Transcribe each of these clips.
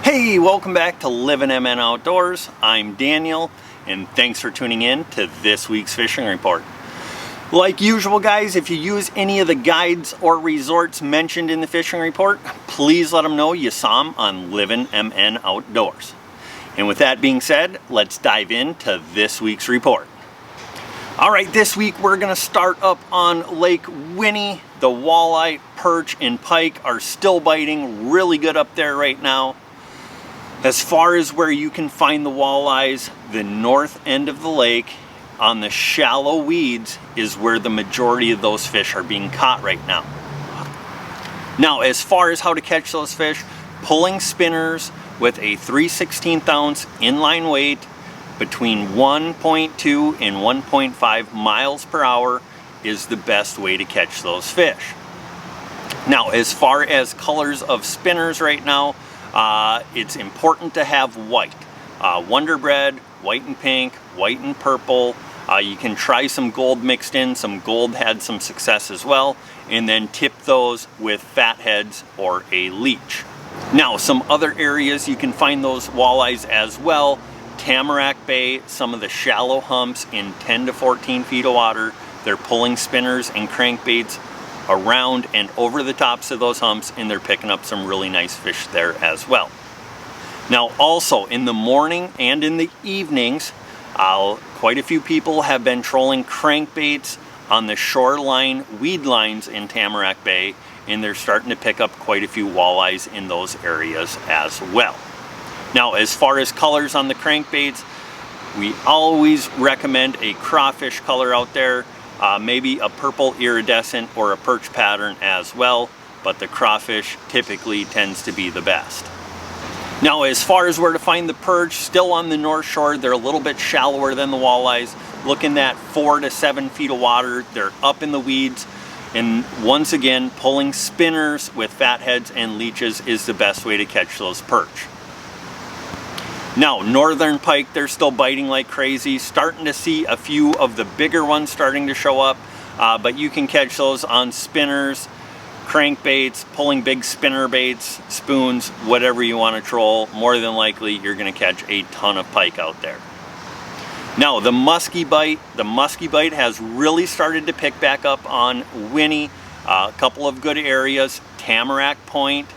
Hey, welcome back to Livin MN Outdoors. I'm Daniel, and thanks for tuning in to this week's fishing report. Like usual, guys, if you use any of the guides or resorts mentioned in the fishing report, please let them know you saw them on Livin MN Outdoors. And with that being said, let's dive into this week's report. All right, this week we're going to start up on Lake Winnie. The walleye, perch, and pike are still biting really good up there right now. As far as where you can find the walleyes, the north end of the lake on the shallow weeds is where the majority of those fish are being caught right now. Now, as far as how to catch those fish, pulling spinners with a 3/16 ounce inline weight between 1.2 and 1.5 miles per hour is the best way to catch those fish. Now, as far as colors of spinners right now, it's important to have white. Wonder Bread, white and pink, white and purple. You can try some gold mixed in. Some gold had some success as well. And then tip those with fatheads or a leech. Now, some other areas you can find those walleyes as well. Tamarack Bay, some of the shallow humps in 10 to 14 feet of water. They're pulling spinners and crankbaits around and over the tops of those humps, and they're picking up some really nice fish there as well. Now, also in the morning and in the evenings, quite a few people have been trolling crankbaits on the shoreline weed lines in Tamarack Bay, and they're starting to pick up quite a few walleyes in those areas as well. Now, as far as colors on the crankbaits, we always recommend a crawfish color out there. Maybe a purple iridescent or a perch pattern as well, but the crawfish typically tends to be the best. Now, as far as where to find the perch, still on the north shore, they're a little bit shallower than the walleyes, looking at 4 to 7 feet of water. They're up in the weeds, and once again, pulling spinners with fatheads and leeches is the best way to catch those perch. Now, northern pike, they're still biting like crazy. Starting to see a few of the bigger ones starting to show up, but you can catch those on spinners, crankbaits, pulling big spinner baits, spoons, whatever you want to troll. More than likely, you're going to catch a ton of pike out there. Now, the musky bite has really started to pick back up on Winnie. A couple of good areas, Tamarack Point.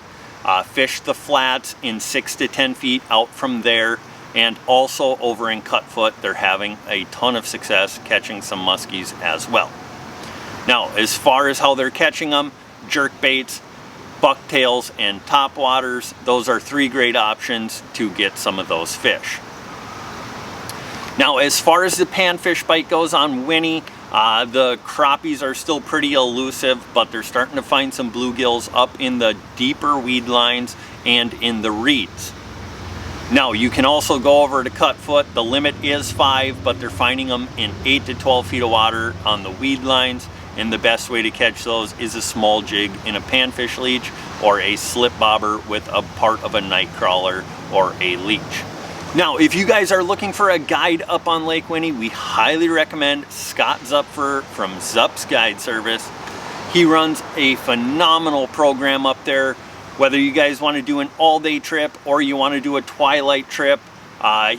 Fish the flats in 6 to 10 feet out from there, and also over in Cutfoot they're having a ton of success catching some muskies as well. Now, as far as how they're catching them, jerk baits, bucktails, and topwaters, those are 3 great options to get some of those fish. Now, as far as the panfish bite goes on Winnie, the crappies are still pretty elusive, but they're starting to find some bluegills up in the deeper weed lines and in the reeds. Now, you can also go over to Cutfoot. The limit is 5, but they're finding them in 8 to 12 feet of water on the weed lines, and the best way to catch those is a small jig in a panfish leech or a slip bobber with a part of a night crawler or a leech. Now, if you guys are looking for a guide up on Lake Winnie, we highly recommend Scott Zupfer from zupsguideservice. He runs a phenomenal program up there. Whether you guys want to do an all-day trip or you want to do a twilight trip,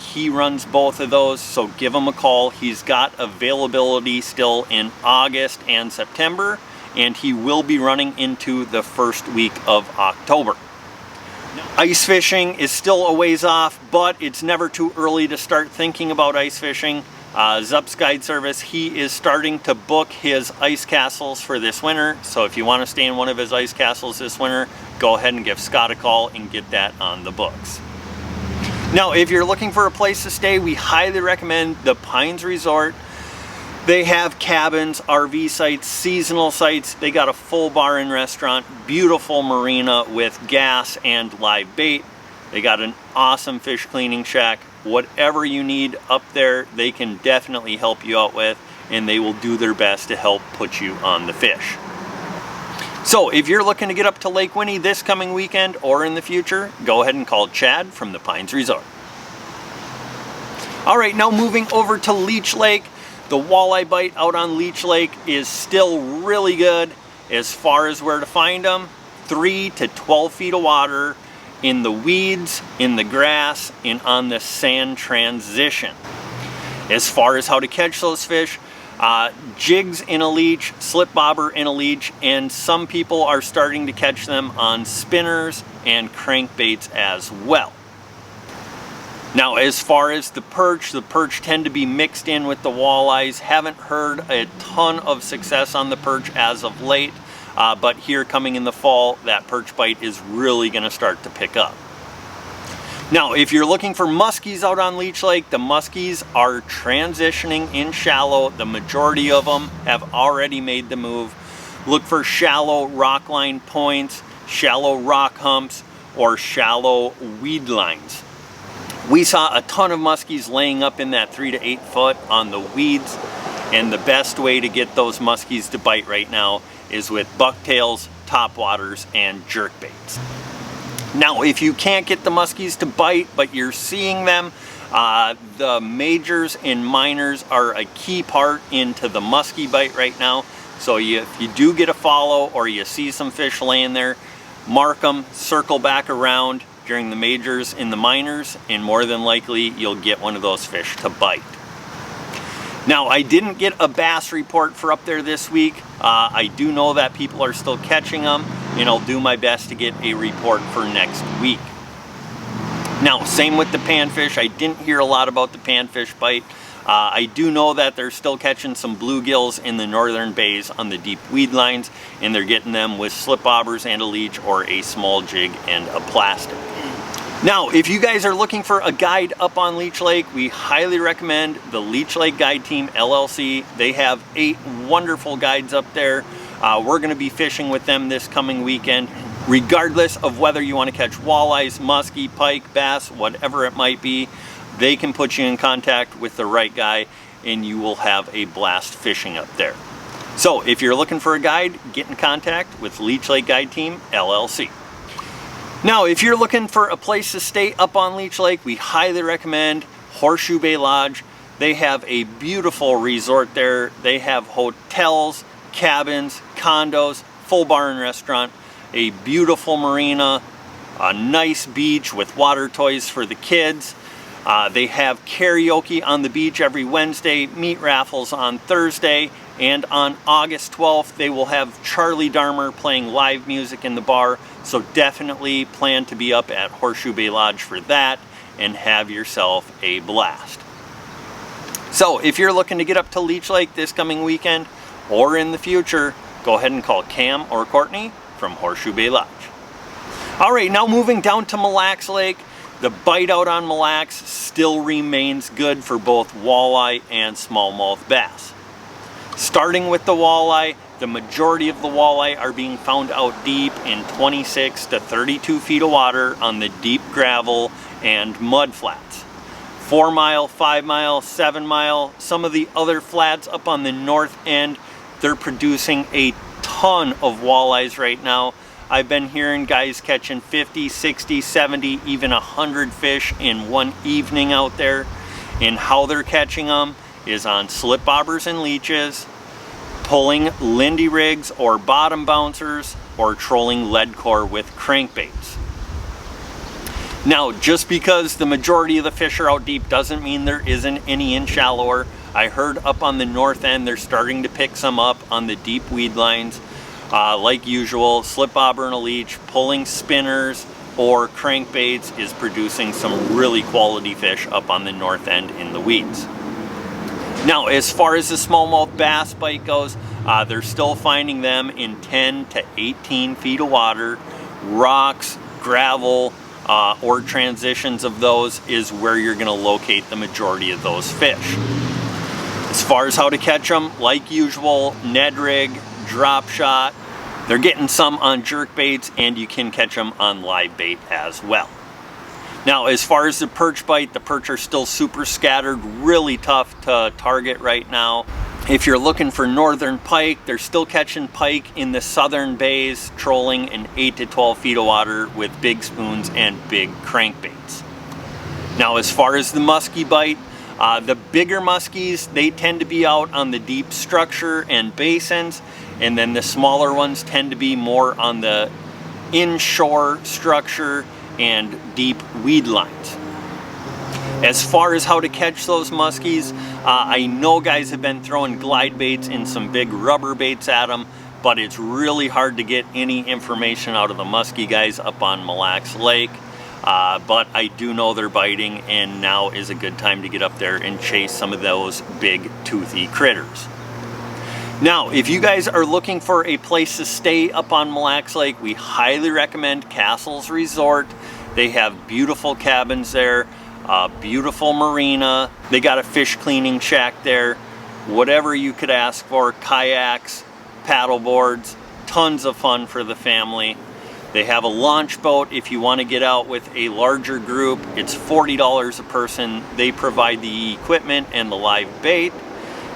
he runs both of those, so give him a call. He's got availability still in August and September, and he will be running into the first week of October. Ice fishing is still a ways off, but it's never too early to start thinking about ice fishing. Zupsguideservice, he is starting to book his ice castles for this winter, so if you want to stay in one of his ice castles this winter, go ahead and give Scott a call and get that on the books. Now, if you're looking for a place to stay, we highly recommend the Pines Resort. They have cabins, RV sites, seasonal sites. They got a full bar and restaurant, beautiful marina with gas and live bait. They got an awesome fish cleaning shack. Whatever you need up there, they can definitely help you out with, and they will do their best to help put you on the fish. So if you're looking to get up to Lake Winnie this coming weekend or in the future, go ahead and call Chad from the Pines Resort. All right, now moving over to Leech Lake. The walleye bite out on Leech Lake is still really good. As far as where to find them, 3 to 12 feet of water, in the weeds, in the grass, and on the sand transition. As far as how to catch those fish, jigs in a leech, slip bobber in a leech, and some people are starting to catch them on spinners and crankbaits as well. Now, as far as the perch tend to be mixed in with the walleyes. Haven't heard a ton of success on the perch as of late, but here coming in the fall, that perch bite is really going to start to pick up. Now, if you're looking for muskies out on Leech Lake, the muskies are transitioning in shallow. The majority of them have already made the move. Look for shallow rock line points, shallow rock humps, or shallow weed lines. We saw a ton of muskies laying up in that 3 to 8 foot on the weeds, and the best way to get those muskies to bite right now is with bucktails, topwaters, and jerkbaits. Now, if you can't get the muskies to bite, but you're seeing them, the majors and minors are a key part into the muskie bite right now. So if you do get a follow or you see some fish laying there, mark them, circle back around during the majors and the minors, and more than likely you'll get one of those fish to bite. Now, I didn't get a bass report for up there this week. I do know that people are still catching them, and I'll do my best to get a report for next week. Now, same with the panfish. I didn't hear a lot about the panfish bite. I do know that they're still catching some bluegills in the northern bays on the deep weed lines, and they're getting them with slip bobbers and a leech or a small jig and a plastic. Now, if you guys are looking for a guide up on Leech Lake, we highly recommend the Leech Lake Guide Team LLC. They have 8 wonderful guides up there. We're going to be fishing with them this coming weekend. Regardless of whether you want to catch walleyes, muskie, pike, bass, whatever it might be, they can put you in contact with the right guy and you will have a blast fishing up there. So if you're looking for a guide, get in contact with Leech Lake Guide Team LLC. Now, if you're looking for a place to stay up on Leech Lake, we highly recommend Horseshoe Bay Lodge. They have a beautiful resort there. They have hotels, cabins, condos, full bar and restaurant, a beautiful marina, a nice beach with water toys for the kids. They have karaoke on the beach every Wednesday, meat raffles on Thursday, and on August 12th, they will have Charlie Darmer playing live music in the bar. So definitely plan to be up at Horseshoe Bay Lodge for that and have yourself a blast. So if you're looking to get up to Leech Lake this coming weekend or in the future, go ahead and call Cam or Courtney from Horseshoe Bay Lodge. All right, now moving down to Mille Lacs Lake. The bite out on Mille Lacs still remains good for both walleye and smallmouth bass. Starting with the walleye, the majority of the walleye are being found out deep in 26 to 32 feet of water on the deep gravel and mud flats. 4 mile, 5 mile, 7 mile, some of the other flats up on the north end, they're producing a ton of walleyes right now. I've been hearing guys catching 50, 60, 70, even 100 fish in one evening out there. And how they're catching them is on slip bobbers and leeches, pulling Lindy rigs or bottom bouncers, or trolling lead core with crankbaits. Now, just because the majority of the fish are out deep doesn't mean there isn't any in shallower. I heard up on the north end they're starting to pick some up on the deep weed lines. Like usual, slip bobber and a leech, pulling spinners or crankbaits is producing some really quality fish up on the north end in the weeds. Now, as far as the smallmouth bass bite goes, they're still finding them in 10 to 18 feet of water. Rocks, gravel, or transitions of those is where you're going to locate the majority of those fish. As far as how to catch them, like usual, Ned rig, drop shot. They're getting some on jerk baits, and you can catch them on live bait as well. Now, as far as the perch bite, the perch are still super scattered, really tough to target right now. If you're looking for northern pike, they're still catching pike in the southern bays, trolling in 8 to 12 feet of water with big spoons and big crankbaits. Now, as far as the muskie bite, the bigger muskies, they tend to be out on the deep structure and basins, and then the smaller ones tend to be more on the inshore structure and deep weed lines. As far as how to catch those muskies, I know guys have been throwing glide baits and some big rubber baits at them, but it's really hard to get any information out of the muskie guys up on Mille Lacs Lake. But I do know they're biting, and now is a good time to get up there and chase some of those big toothy critters. Now, if you guys are looking for a place to stay up on Mille Lacs Lake, we highly recommend Castles Resort. They have beautiful cabins there, beautiful marina. They got a fish cleaning shack there, whatever you could ask for, kayaks, paddle boards, tons of fun for the family. They have a launch boat if you want to get out with a larger group. It's $40 a person. They provide the equipment and the live bait.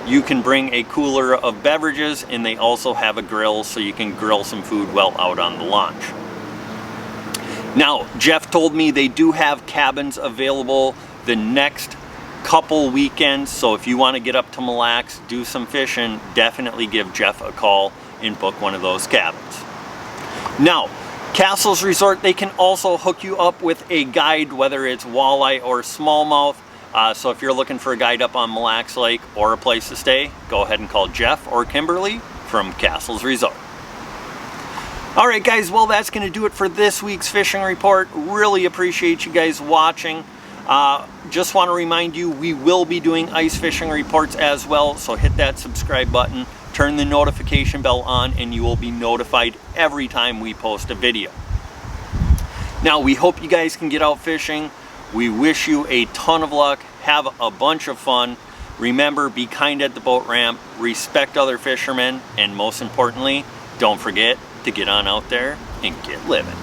You can bring a cooler of beverages, and they also have a grill so you can grill some food while out on the launch. Now, Jeff told me they do have cabins available the next couple weekends, so if you want to get up to Mille Lacs, do some fishing, definitely give Jeff a call and book one of those cabins. Now, Castles Resort, they can also hook you up with a guide, whether it's walleye or smallmouth. So if you're looking for a guide up on Mille Lacs Lake or a place to stay, go ahead and call Jeff or Kimberly from Castles Resort. All right, guys, well, that's going to do it for this week's fishing report. Really appreciate you guys watching. Just want to remind you, we will be doing ice fishing reports as well, so hit that subscribe button, turn the notification bell on, and you will be notified every time we post a video. Now, we hope you guys can get out fishing. We wish you a ton of luck. Have a bunch of fun. Remember, be kind at the boat ramp, respect other fishermen, and most importantly, don't forget to get on out there and get living.